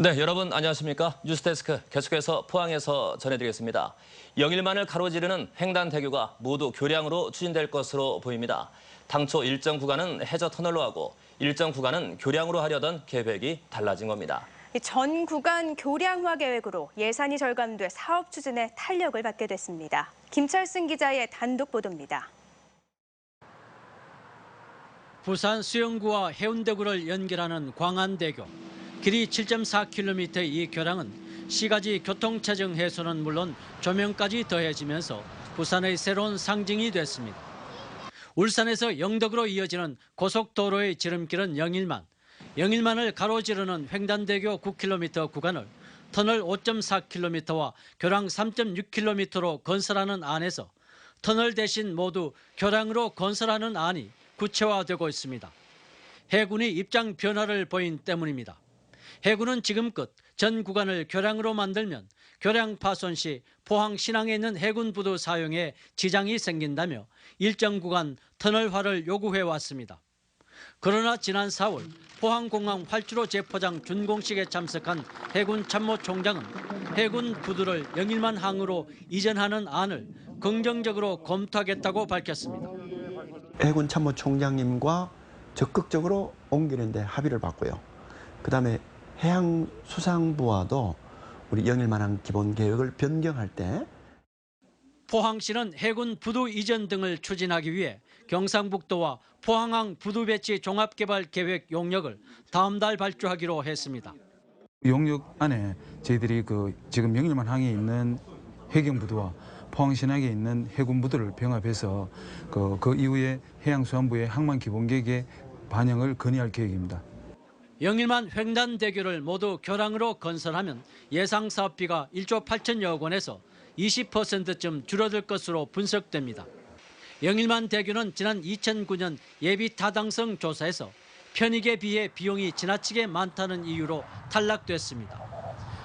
네, 여러분 안녕하십니까? 뉴스데스크 계속해서 포항에서 전해드리겠습니다. 영일만을 가로지르는 횡단대교가 모두 교량으로 추진될 것으로 보입니다. 당초 일정 구간은 해저 터널로 하고 일정 구간은 교량으로 하려던 계획이 달라진 겁니다. 전 구간 교량화 계획으로 예산이 절감돼 사업 추진에 탄력을 받게 됐습니다. 김철승 기자의 단독 보도입니다. 부산 수영구와 해운대구를 연결하는 광안대교. 길이 7.4km의 이 교량은 시가지 교통체증 해소는 물론 조명까지 더해지면서 부산의 새로운 상징이 됐습니다. 울산에서 영덕으로 이어지는 고속도로의 지름길은 영일만. 영일만을 가로지르는 횡단대교 9km 구간을 터널 5.4km와 교량 3.6km로 건설하는 안에서 터널 대신 모두 교량으로 건설하는 안이 구체화되고 있습니다. 해군이 입장 변화를 보인 때문입니다. 해군은 지금껏 전 구간을 교량으로 만들면 교량 파손 시 포항 신항에 있는 해군 부두 사용에 지장이 생긴다며 일정 구간 터널화를 요구해 왔습니다. 그러나 지난 4월 포항공항 활주로 재포장 준공식에 참석한 해군 참모총장은 해군 부두를 영일만 항으로 이전하는 안을 긍정적으로 검토하겠다고 밝혔습니다. 해군 참모총장님과 적극적으로 옮기는 데 합의를 봤고요. 그다음에 해양수산부와도 우리 영일만항 기본계획을 변경할 때 포항시는 해군 부두 이전 등을 추진하기 위해 경상북도와 포항항 부두 배치 종합개발계획 용역을 다음 달 발주하기로 했습니다. 용역 안에 저희들이 지금 영일만항에 있는 해경부두와 포항신항에 있는 해군부두를 병합해서 그 이후에 해양수산부의 항만기본계획에 반영을 건의할 계획입니다. 영일만 횡단대교를 모두 교량으로 건설하면 예상 사업비가 1조 8천여억 원에서 20%쯤 줄어들 것으로 분석됩니다. 영일만 대교는 지난 2009년 예비 타당성 조사에서 편익에 비해 비용이 지나치게 많다는 이유로 탈락됐습니다.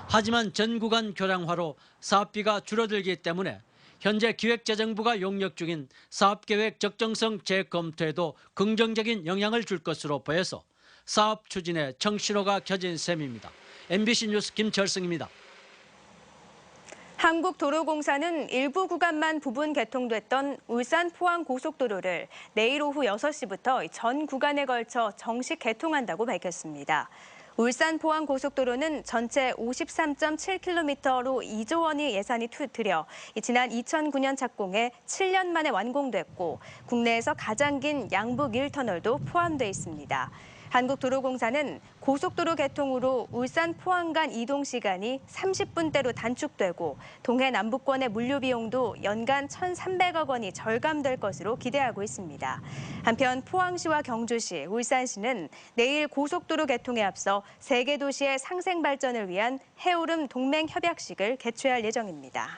하지만 전 구간 교량화로 사업비가 줄어들기 때문에 현재 기획재정부가 용역 중인 사업계획 적정성 재검토에도 긍정적인 영향을 줄 것으로 보여서 사업 추진에 청신호가 켜진 셈입니다. MBC 뉴스 김철승입니다. 한국도로공사는 일부 구간만 부분 개통됐던 울산 포항 고속도로를 내일 오후 6시부터 전 구간에 걸쳐 정식 개통한다고 밝혔습니다. 울산 포항 고속도로는 전체 53.7km로 2조 원이 예산이 들여 지난 2009년 착공해 7년 만에 완공됐고 국내에서 가장 긴 양북 1터널도 포함돼 있습니다. 한국도로공사는 고속도로 개통으로 울산 포항 간 이동 시간이 30분대로 단축되고 동해 남북권의 물류 비용도 연간 1,300억 원이 절감될 것으로 기대하고 있습니다. 한편 포항시와 경주시, 울산시는 내일 고속도로 개통에 앞서 세 개 도시의 상생 발전을 위한 해오름 동맹 협약식을 개최할 예정입니다.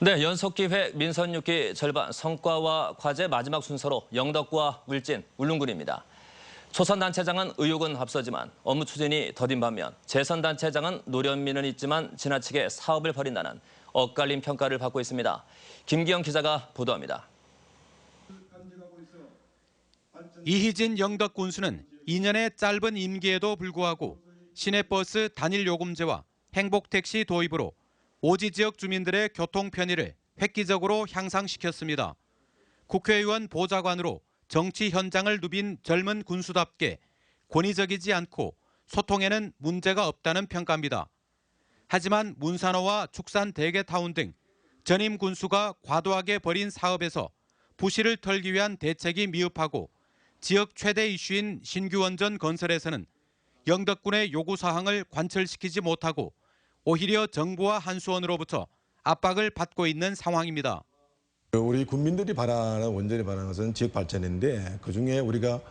네, 연속기획 민선 6기 절반 성과와 과제 마지막 순서로 영덕구와 울진, 울릉군입니다. 초선단체장은 의욕은 앞서지만 업무 추진이 더딘 반면 재선단체장은 노련미는 있지만 지나치게 사업을 벌인다는 엇갈린 평가를 받고 있습니다. 김기영 기자가 보도합니다. 이희진 영덕군수는 2년의 짧은 임기에도 불구하고 시내버스 단일 요금제와 행복택시 도입으로 오지 지역 주민들의 교통 편의를 획기적으로 향상시켰습니다. 국회의원 보좌관으로 정치 현장을 누빈 젊은 군수답게 권위적이지 않고 소통에는 문제가 없다는 평가입니다. 하지만 문산호와 축산 대게타운 등 전임 군수가 과도하게 벌인 사업에서 부실을 털기 위한 대책이 미흡하고 지역 최대 이슈인 신규 원전 건설에서는 영덕군의 요구사항을 관철시키지 못하고 오히려 정부와 한수원으로부터 압박을 받고 있는 상황입니다. 우리 국민들이 바라는 원전이 바라는 것은 지역 발전인데 그중에 우리가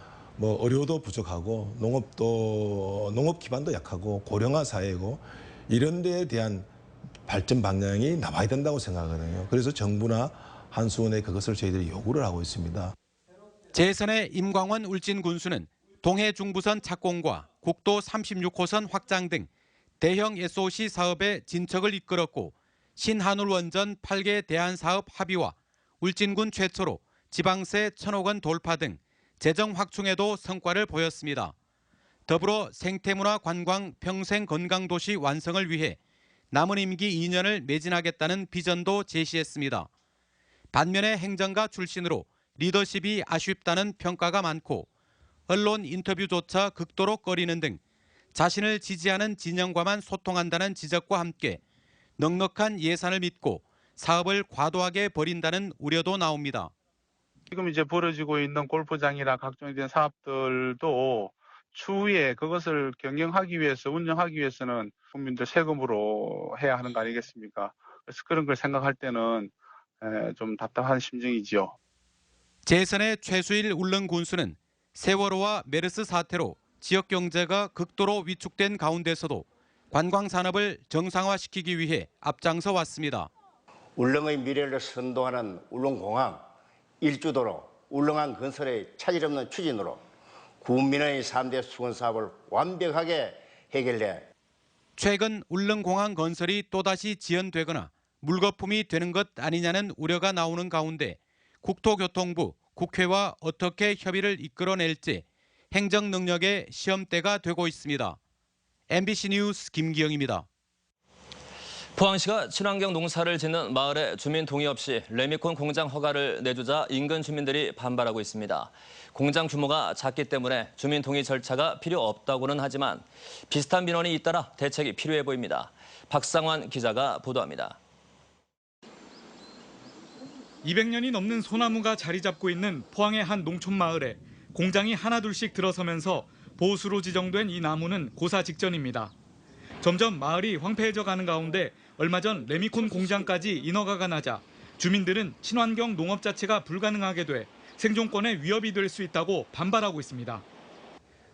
의료도 부족하고 농업 기반도 약하고 고령화 사회이고 이런 데에 대한 발전 방향이 나와야 된다고 생각하거든요. 그래서 정부나 한수원에 그것을 저희들이 요구를 하고 있습니다. 재선의 임광원 울진 군수는 동해 중부선 착공과 국도 36호선 확장 등 대형 SOC 사업의 진척을 이끌었고 신한울 원전 8개 대안사업 합의와 울진군 최초로 지방세 1,000억 원 돌파 등 재정 확충에도 성과를 보였습니다. 더불어 생태문화 관광 평생 건강도시 완성을 위해 남은 임기 2년을 매진하겠다는 비전도 제시했습니다. 반면에 행정가 출신으로 리더십이 아쉽다는 평가가 많고 언론 인터뷰조차 극도로 꺼리는 등 자신을 지지하는 진영과만 소통한다는 지적과 함께 넉넉한 예산을 믿고 사업을 과도하게 벌인다는 우려도 나옵니다. 지금 이제 벌어지고 있는 골프장이나 각종에 대한 사업들도 추후에 그것을 경영하기 위해서 운영하기 위해서는 국민들 세금으로 해야 하는 거 아니겠습니까? 그래서 그런 걸 생각할 때는 좀 답답한 심정이지요. 재선의 최수일 울릉 군수는 세월호와 메르스 사태로 지역 경제가 극도로 위축된 가운데서도 관광 산업을 정상화시키기 위해 앞장서 왔습니다. 울릉의 미래를 선도하는 울릉공항, 일주도로 울릉항 건설의 차질 없는 추진으로 국민의 3대 수건 사업을 완벽하게 해결해 최근 울릉공항 건설이 또다시 지연되거나 물거품이 되는 것 아니냐는 우려가 나오는 가운데 국토교통부, 국회와 어떻게 협의를 이끌어낼지 행정 능력의 시험대가 되고 있습니다. MBC 뉴스 김기영입니다. 포항시가 친환경 농사를 짓는 마을에 주민 동의 없이 레미콘 공장 허가를 내주자 인근 주민들이 반발하고 있습니다. 공장 규모가 작기 때문에 주민 동의 절차가 필요 없다고는 하지만 비슷한 민원이 잇따라 대책이 필요해 보입니다. 박상환 기자가 보도합니다. 200년이 넘는 소나무가 자리 잡고 있는 포항의 한 농촌 마을에 공장이 하나둘씩 들어서면서 보수로 지정된 이 나무는 고사 직전입니다. 점점 마을이 황폐해져 가는 가운데 얼마 전 레미콘 공장까지 인허가가 나자 주민들은 친환경 농업 자체가 불가능하게 돼 생존권에 위협이 될 수 있다고 반발하고 있습니다.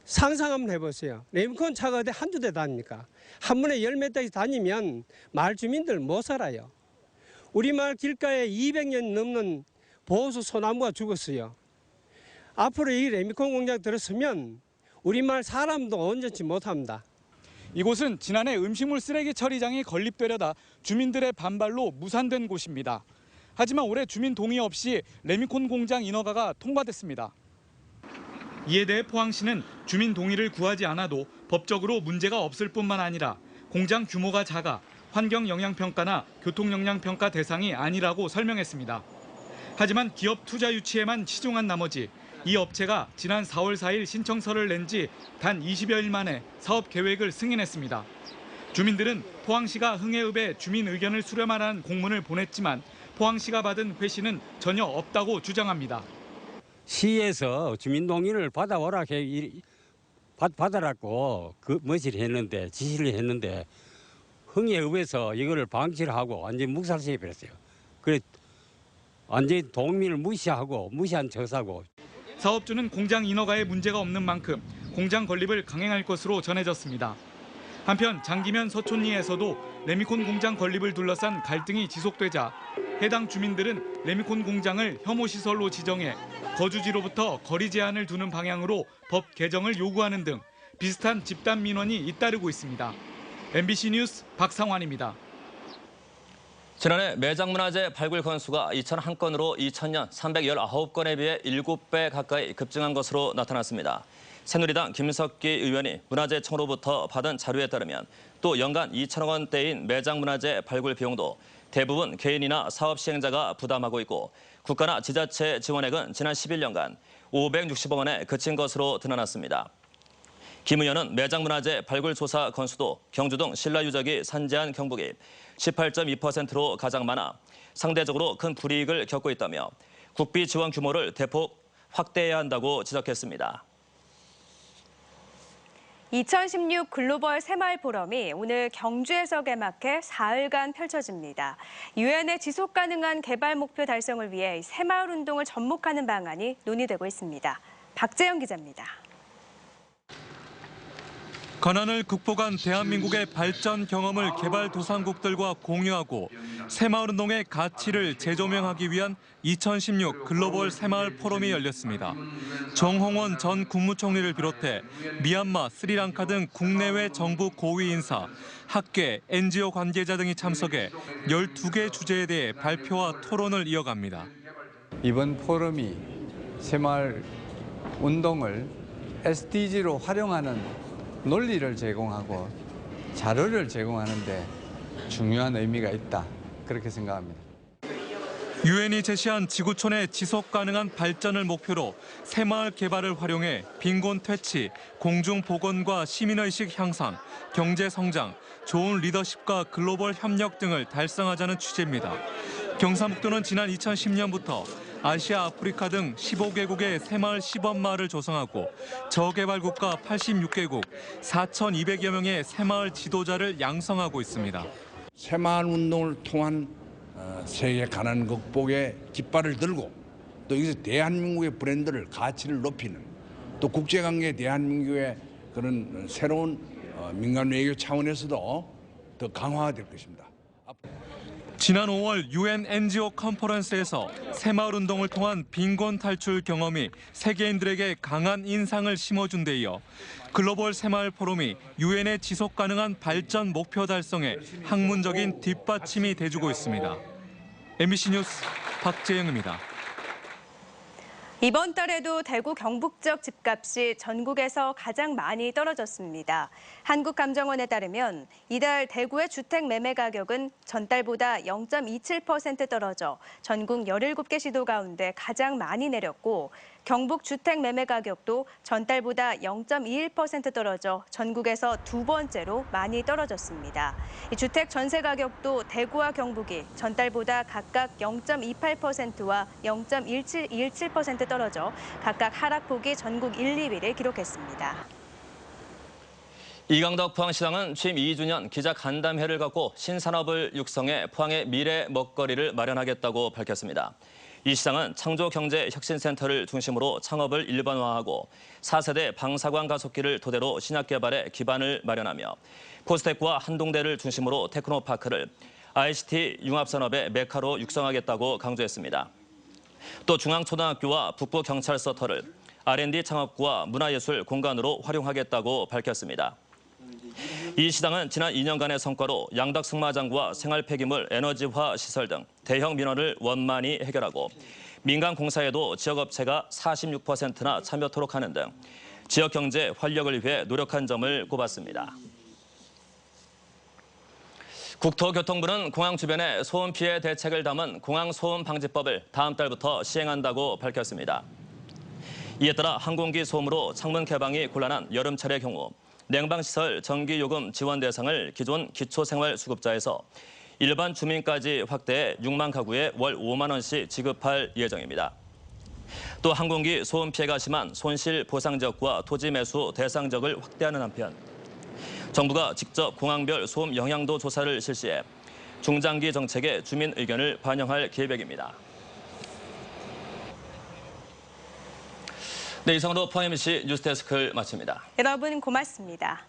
상상 한번 해보세요. 레미콘 차가 어디 한두 대 다닙니까? 한 번에 10몇 대씩 다니면 마을 주민들 못 살아요. 우리 마을 길가에 200년 넘는 보수 소나무가 죽었어요. 앞으로 이 레미콘 공장 들어서면 우리 마을 사람도 온전치 못합니다. 이곳은 지난해 음식물 쓰레기 처리장이 건립되려다 주민들의 반발로 무산된 곳입니다. 하지만 올해 주민 동의 없이 레미콘 공장 인허가가 통과됐습니다. 이에 대해 포항시는 주민 동의를 구하지 않아도 법적으로 문제가 없을 뿐만 아니라 공장 규모가 작아 환경영향평가나 교통영향평가 대상이 아니라고 설명했습니다. 하지만 기업 투자 유치에만 치중한 나머지 이 업체가 지난 4월 4일 신청서를 낸 지 단 20여일 만에 사업 계획을 승인했습니다. 주민들은 포항시가 흥해읍에 주민 의견을 수렴하라는 공문을 보냈지만 포항시가 받은 회신은 전혀 없다고 주장합니다. 시에서 주민 동의를 받아오라 받아라고 지시를 했는데 흥해읍에서 이거를 방치를 하고 완전히 묵살시켜 버렸어요. 그래 완전히 동민을 무시한 처사고. 사업주는 공장 인허가에 문제가 없는 만큼 공장 건립을 강행할 것으로 전해졌습니다. 한편 장기면 서촌리에서도 레미콘 공장 건립을 둘러싼 갈등이 지속되자 해당 주민들은 레미콘 공장을 혐오시설로 지정해 거주지로부터 거리 제한을 두는 방향으로 법 개정을 요구하는 등 비슷한 집단 민원이 잇따르고 있습니다. MBC 뉴스 박상환입니다. 지난해 매장문화재 발굴 건수가 2001건으로 2000년 319건에 비해 7배 가까이 급증한 것으로 나타났습니다. 새누리당 김석기 의원이 문화재청으로부터 받은 자료에 따르면 또 연간 2천억 원대인 매장문화재 발굴 비용도 대부분 개인이나 사업 시행자가 부담하고 있고 국가나 지자체 지원액은 지난 11년간 560억 원에 그친 것으로 드러났습니다. 김 의원은 매장문화재 발굴 조사 건수도 경주 등 신라 유적이 산재한 경북이 18.2%로 가장 많아 상대적으로 큰 불이익을 겪고 있다며 국비 지원 규모를 대폭 확대해야 한다고 지적했습니다. 2016 글로벌 새마을 포럼이 오늘 경주에서 개막해 사흘간 펼쳐집니다. 유엔의 지속 가능한 개발 목표 달성을 위해 새마을 운동을 접목하는 방안이 논의되고 있습니다. 박재영 기자입니다. 가난을 극복한 대한민국의 발전 경험을 개발도상국들과 공유하고 새마을운동의 가치를 재조명하기 위한 2016 글로벌 새마을 포럼이 열렸습니다. 정홍원 전 국무총리를 비롯해 미얀마, 스리랑카 등 국내외 정부 고위 인사, 학계, NGO 관계자 등이 참석해 12개 주제에 대해 발표와 토론을 이어갑니다. 이번 포럼이 새마을 운동을 SDG로 활용하는 논리를 제공하고 자료를 제공하는 데 중요한 의미가 있다, 그렇게 생각합니다. 유엔이 제시한 지구촌의 지속 가능한 발전을 목표로 새마을 개발을 활용해 빈곤 퇴치, 공중 보건과 시민의식 향상, 경제 성장, 좋은 리더십과 글로벌 협력 등을 달성하자는 취지입니다. 경상북도는 지난 2010년부터 아시아, 아프리카 등 15개국의 새마을 시범마을을 조성하고 저개발국가 86개국 4,200여 명의 새마을 지도자를 양성하고 있습니다. 새마을 운동을 통한 세계 가난 극복의 깃발을 들고 또 여기서 대한민국의 브랜드를 가치를 높이는 또 국제관계 대한민국의 그런 새로운 민간 외교 차원에서도 더 강화가 될 것입니다. 지난 5월 유엔 NGO 컨퍼런스에서 새마을 운동을 통한 빈곤 탈출 경험이 세계인들에게 강한 인상을 심어준 데 이어 글로벌 새마을 포럼이 유엔의 지속 가능한 발전 목표 달성에 학문적인 뒷받침이 돼주고 있습니다. MBC 뉴스 박재영입니다. 이번 달에도 대구 경북 지역 집값이 전국에서 가장 많이 떨어졌습니다. 한국감정원에 따르면 이달 대구의 주택 매매 가격은 전달보다 0.27% 떨어져 전국 17개 시도 가운데 가장 많이 내렸고 경북 주택 매매 가격도 전달보다 0.21% 떨어져 전국에서 두 번째로 많이 떨어졌습니다. 주택 전세 가격도 대구와 경북이 전달보다 각각 0.28%와 0.17% 떨어져 각각 하락폭이 전국 1, 2위를 기록했습니다. 이강덕 포항시장은 취임 2주년 기자 간담회를 갖고 신산업을 육성해 포항의 미래 먹거리를 마련하겠다고 밝혔습니다. 이 시장은 창조경제혁신센터를 중심으로 창업을 일반화하고 4세대 방사광 가속기를 토대로 신약 개발에 기반을 마련하며 포스텍과 한동대를 중심으로 테크노파크를 ICT 융합산업의 메카로 육성하겠다고 강조했습니다. 또 중앙초등학교와 북부경찰서터를 R&D 창업구와 문화예술 공간으로 활용하겠다고 밝혔습니다. 이 시장은 지난 2년간의 성과로 양덕 승마장과 생활 폐기물 에너지화 시설 등 대형 민원을 원만히 해결하고 민간 공사에도 지역업체가 46%나 참여토록 하는 등 지역 경제 활력을 위해 노력한 점을 꼽았습니다. 국토교통부는 공항 주변의 소음 피해 대책을 담은 공항소음 방지법을 다음 달부터 시행한다고 밝혔습니다. 이에 따라 항공기 소음으로 창문 개방이 곤란한 여름철의 경우 냉방시설 전기요금 지원 대상을 기존 기초생활수급자에서 일반 주민까지 확대해 6만 가구에 월 5만 원씩 지급할 예정입니다. 또 항공기 소음 피해가 심한 손실 보상 지역과 토지 매수 대상 지역을 확대하는 한편 정부가 직접 공항별 소음 영향도 조사를 실시해 중장기 정책에 주민 의견을 반영할 계획입니다. 네, 이상으로 포항 MBC 뉴스데스크를 마칩니다. 여러분 고맙습니다.